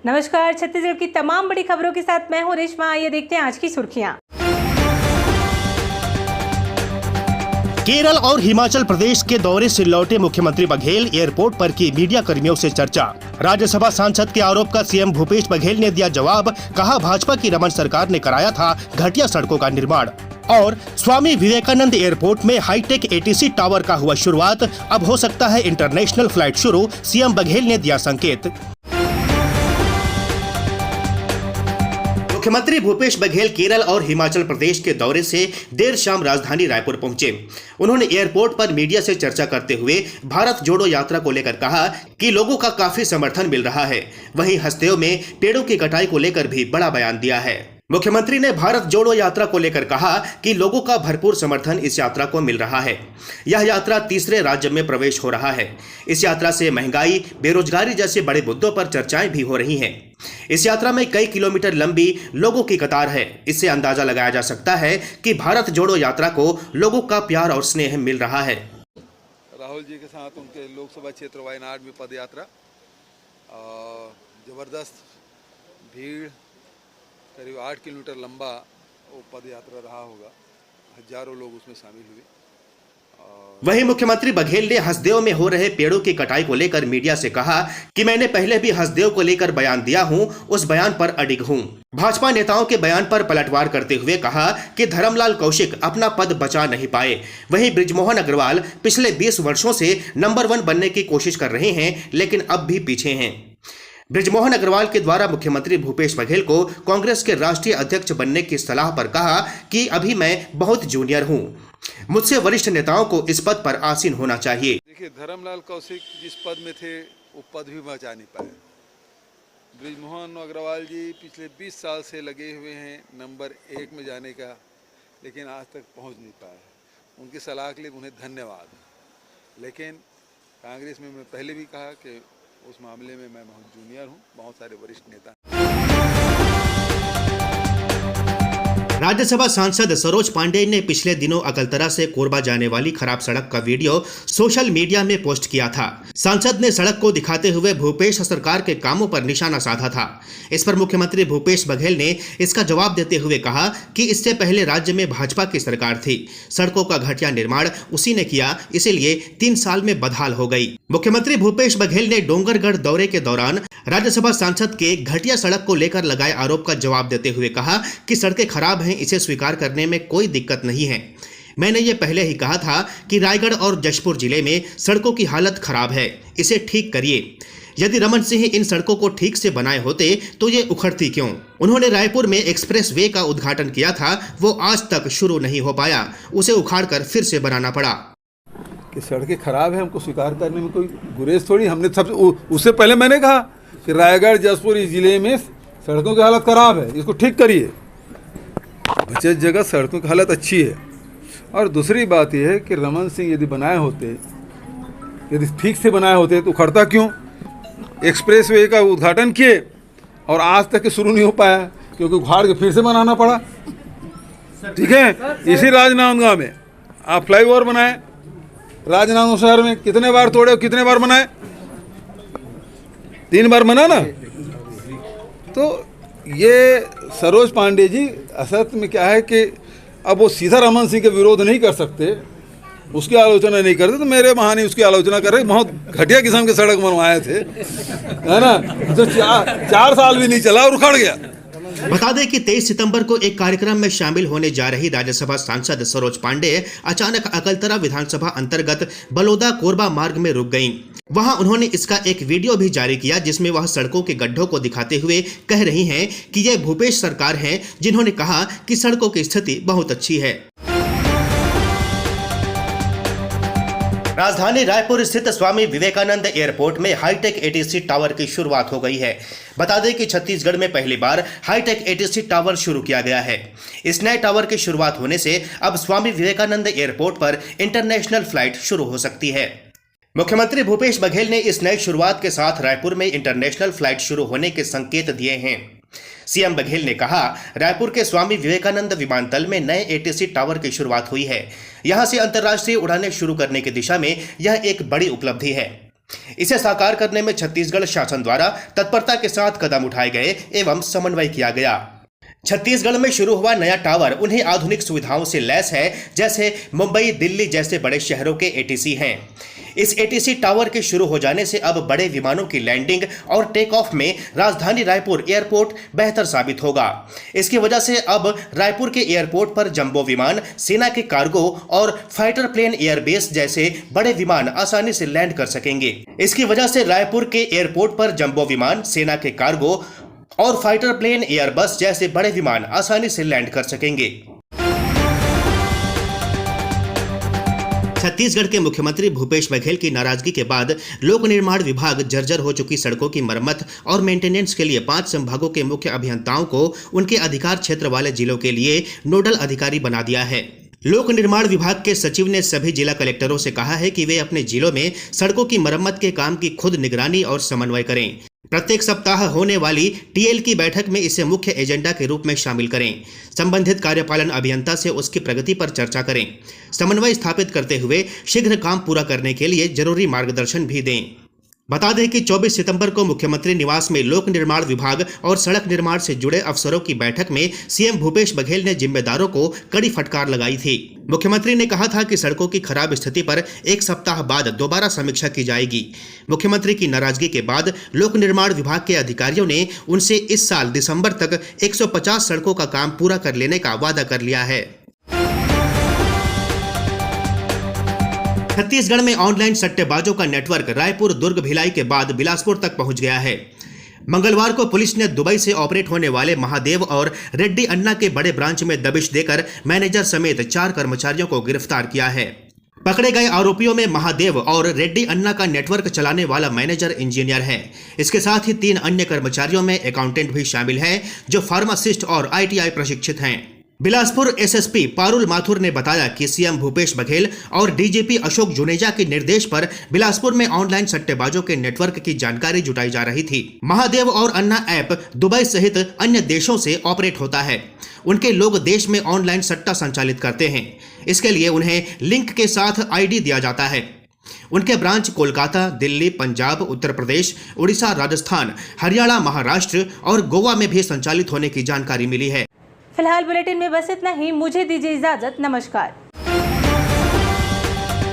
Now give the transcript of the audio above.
नमस्कार, छत्तीसगढ़ की तमाम बड़ी खबरों के साथ मैं हूं रेशमा। आइए देखते हैं आज की सुर्खियां। केरल और हिमाचल प्रदेश के दौरे से लौटे मुख्यमंत्री बघेल एयरपोर्ट पर की मीडिया कर्मियों से चर्चा। राज्यसभा सांसद के आरोप का सीएम भूपेश बघेल ने दिया जवाब। कहा, भाजपा की रमन सरकार ने कराया था घटिया सड़कों का निर्माण। और स्वामी विवेकानंद एयरपोर्ट में हाईटेक एटीसी टावर का हुआ शुरुआत। अब हो सकता है इंटरनेशनल फ्लाइट शुरू, सीएम बघेल ने दिया संकेत। मुख्यमंत्री भूपेश बघेल केरल और हिमाचल प्रदेश के दौरे से देर शाम राजधानी रायपुर पहुंचे। उन्होंने एयरपोर्ट पर मीडिया से चर्चा करते हुए भारत जोड़ो यात्रा को लेकर कहा कि लोगों का काफी समर्थन मिल रहा है। वहीं हसदेव में पेड़ों की कटाई को लेकर भी बड़ा बयान दिया है। मुख्यमंत्री ने भारत जोड़ो यात्रा को लेकर कहा कि लोगों का भरपूर समर्थन इस यात्रा को मिल रहा है। यह यात्रा तीसरे राज्य में प्रवेश हो रहा है। इस यात्रा से महंगाई, बेरोजगारी जैसे बड़े मुद्दों पर चर्चाएं भी हो रही हैं। इस यात्रा में कई किलोमीटर लंबी लोगों की कतार है। इससे अंदाजा लगाया जा सकता है कि भारत जोड़ो यात्रा को लोगों का प्यार और स्नेह मिल रहा है। राहुल जी के साथ उनके लोकसभा क्षेत्र वायनाड में पद यात्रा, जबरदस्त भीड़, करीब 8 किलोमीटर लंबा वो पद यात्रा रहा होगा। हजारों लोग उसमें शामिल हुए। वहीं मुख्यमंत्री बघेल ने हसदेव में हो रहे पेड़ों की कटाई को लेकर मीडिया से कहा कि मैंने पहले भी हसदेव को लेकर बयान दिया हूं, उस बयान पर अडिग हूं। भाजपा नेताओं के बयान पर पलटवार करते हुए कहा कि धर्मलाल कौशिक अपना पद बचा नहीं पाए। वहीं बृजमोहन अग्रवाल पिछले 20 वर्षों से नंबर 1 बनने की कोशिश कर रहे हैं, लेकिन अब भी पीछे हैं। बृजमोहन अग्रवाल के द्वारा मुख्यमंत्री भूपेश बघेल को कांग्रेस के राष्ट्रीय अध्यक्ष बनने की सलाह पर कहा कि अभी मैं बहुत जूनियर हूं, मुझसे वरिष्ठ नेताओं को इस पद पर आसीन होना चाहिए। देखिए, धर्मलाल कौशिक जिस पद में थे वो पद भी बचा नहीं पाए। बृजमोहन अग्रवाल जी पिछले 20 साल से लगे हुए हैं नंबर 1 में जाने का, लेकिन आज तक पहुंच नहीं पाए। उनकी सलाह के लिए उन्हें धन्यवाद। लेकिन कांग्रेस में मैं पहले भी कहा कि उस मामले में मैं बहुत जूनियर हूं, बहुत सारे वरिष्ठ नेता। राज्यसभा सांसद सरोज पांडेय ने पिछले दिनों अकलतरा से कोरबा जाने वाली खराब सड़क का वीडियो सोशल मीडिया में पोस्ट किया था। सांसद ने सड़क को दिखाते हुए भूपेश सरकार के कामों पर निशाना साधा था। इस पर मुख्यमंत्री भूपेश बघेल ने इसका जवाब देते हुए कहा कि इससे पहले राज्य में भाजपा की सरकार थी, सड़कों का घटिया निर्माण उसी ने किया, इसीलिए 3 साल में बदहाल हो गई। मुख्यमंत्री भूपेश बघेल ने डोंगरगढ़ दौरे के दौरान राज्यसभा सांसद के घटिया सड़क को लेकर लगाए आरोप का जवाब देते हुए कहा कि सड़कें खराब हैं, इसे स्वीकार करने में कोई दिक्कत नहीं है। मैंने ये पहले ही कहा था कि रायगढ़ और जशपुर जिले में सड़कों की हालत खराब है, इसे ठीक करिए। यदि रमन सिंह इन सड़कों को ठीक से बनाए होते तो ये उखड़ती क्यों? उन्होंने रायपुर में एक्सप्रेस वे का उद्घाटन किया था, वो आज तक शुरू नहीं हो पाया, उसे उखाड़कर फिर से बनाना पड़ा। कि सड़कें खराब है, हमको स्वीकार करने में कोई गुरेज थोड़ी। हमने सबसे उससे पहले मैंने कहा कि रायगढ़ जशपुर इस जिले में सड़कों की हालत खराब है, इसको ठीक करिए। बचे जगह सड़कों की हालत अच्छी है। और दूसरी बात यह है कि रमन सिंह यदि बनाए होते, यदि ठीक से बनाए होते तो उखड़ता क्यों? एक्सप्रेस वे का उद्घाटन किए और आज तक शुरू नहीं हो पाया, क्योंकि उखाड़ के फिर से बनाना पड़ा। ठीक है, इसी राजनांदगांव में आप फ्लाईओवर बनाए, राजनांदगांव शहर में कितने बार तोड़े, कितने बार बनाए? 3 बार बना ना। तो ये सरोज पांडे जी असल में क्या है कि अब वो सीधा रमन सिंह के विरोध नहीं कर सकते, उसकी आलोचना नहीं करते, तो मेरे बहाने उसकी आलोचना कर रहे। बहुत घटिया किस्म के सड़क बनवाए थे, है ना, तो 4 साल भी नहीं चला और उखड़ गया। बता दें कि 23 सितंबर को एक कार्यक्रम में शामिल होने जा रही राज्यसभा सांसद सरोज पांडे अचानक अकलतरा विधानसभा अंतर्गत बलौदा कोरबा मार्ग में रुक गईं। वहां उन्होंने इसका एक वीडियो भी जारी किया, जिसमें वह सड़कों के गड्ढों को दिखाते हुए कह रही हैं कि यह भूपेश सरकार है, जिन्होंने कहा कि सड़कों की स्थिति बहुत अच्छी है। राजधानी रायपुर स्थित स्वामी विवेकानंद एयरपोर्ट में हाईटेक एटीसी टावर की शुरुआत हो गई है। बता दें कि छत्तीसगढ़ में पहली बार हाईटेक एटीसी टावर शुरू किया गया है। इस नए टावर की शुरुआत होने से अब स्वामी विवेकानंद एयरपोर्ट पर इंटरनेशनल फ्लाइट शुरू हो सकती है। मुख्यमंत्री भूपेश बघेल ने इस नई शुरुआत के साथ रायपुर में इंटरनेशनल फ्लाइट शुरू होने के संकेत दिए हैं। सीएम बघेल ने कहा, रायपुर के स्वामी विवेकानंद विमानतल में नए एटीसी टावर की शुरुआत हुई है। यहां से अंतर्राष्ट्रीय उड़ानें शुरू करने की दिशा में यह एक बड़ी उपलब्धि है। इसे साकार करने में छत्तीसगढ़ शासन द्वारा तत्परता के साथ कदम उठाए गए एवं समन्वय किया गया। छत्तीसगढ़ में शुरू हुआ नया टावर उन्हीं आधुनिक सुविधाओं से लैस है जैसे मुंबई, दिल्ली जैसे बड़े शहरों के एटीसी हैं। इस एटीसी टावर के शुरू हो जाने से अब बड़े विमानों की लैंडिंग और टेक ऑफ में राजधानी रायपुर एयरपोर्ट बेहतर साबित होगा। इसकी वजह से अब रायपुर के एयरपोर्ट पर जंबो विमान, सेना के कार्गो और फाइटर प्लेन एयरबेस जैसे बड़े विमान आसानी से लैंड कर सकेंगे। इसकी वजह से रायपुर के एयरपोर्ट पर जंबो विमान, सेना के कार्गो और फाइटर प्लेन एयरबस जैसे बड़े विमान आसानी से लैंड कर सकेंगे। छत्तीसगढ़ के मुख्यमंत्री भूपेश बघेल की नाराजगी के बाद लोक निर्माण विभाग जर्जर हो चुकी सड़कों की मरम्मत और मेंटेनेंस के लिए 5 संभागों के मुख्य अभियंताओं को उनके अधिकार क्षेत्र वाले जिलों के लिए नोडल अधिकारी बना दिया है। लोक निर्माण विभाग के सचिव ने सभी जिला कलेक्टरों से कहा है कि वे अपने जिलों में सड़कों की मरम्मत के काम की खुद निगरानी और समन्वय करें। प्रत्येक सप्ताह होने वाली टीएल की बैठक में इसे मुख्य एजेंडा के रूप में शामिल करें। संबंधित कार्यपालन अभियंता से उसकी प्रगति पर चर्चा करें। समन्वय स्थापित करते हुए शीघ्र काम पूरा करने के लिए जरूरी मार्गदर्शन भी दें। बता दें कि 24 सितंबर को मुख्यमंत्री निवास में लोक निर्माण विभाग और सड़क निर्माण से जुड़े अफसरों की बैठक में सीएम भूपेश बघेल ने जिम्मेदारों को कड़ी फटकार लगाई थी। मुख्यमंत्री ने कहा था कि सड़कों की खराब स्थिति पर 1 सप्ताह बाद दोबारा समीक्षा की जाएगी। मुख्यमंत्री की नाराजगी के बाद लोक निर्माण विभाग के अधिकारियों ने उनसे इस साल दिसंबर तक 150 सड़कों का काम पूरा कर लेने का वादा कर लिया है। छत्तीसगढ़ में ऑनलाइन सट्टेबाजों का नेटवर्क रायपुर, दुर्ग, भिलाई के बाद बिलासपुर तक पहुंच गया है। मंगलवार को पुलिस ने दुबई से ऑपरेट होने वाले महादेव और रेड्डी अन्ना के बड़े ब्रांच में दबिश देकर मैनेजर समेत 4 कर्मचारियों को गिरफ्तार किया है। पकड़े गए आरोपियों में महादेव और रेड्डी अन्ना का नेटवर्क चलाने वाला मैनेजर इंजीनियर है। इसके साथ ही 3 अन्य कर्मचारियों में अकाउंटेंट भी शामिल हैं जो फार्मासिस्ट और ITI प्रशिक्षित हैं। बिलासपुर एसएसपी पारुल माथुर ने बताया कि सीएम भूपेश बघेल और डीजीपी अशोक जुनेजा के निर्देश पर बिलासपुर में ऑनलाइन सट्टेबाजों के नेटवर्क की जानकारी जुटाई जा रही थी। महादेव और अन्ना ऐप दुबई सहित अन्य देशों से ऑपरेट होता है। उनके लोग देश में ऑनलाइन सट्टा संचालित करते हैं। इसके लिए उन्हें लिंक के साथ ID दिया जाता है। उनके ब्रांच कोलकाता, दिल्ली, पंजाब, उत्तर प्रदेश, उड़ीसा, राजस्थान, हरियाणा, महाराष्ट्र और गोवा में भी संचालित होने की जानकारी मिली है। फिलहाल बुलेटिन में बस इतना ही। मुझे दीजिए इजाजत। नमस्कार।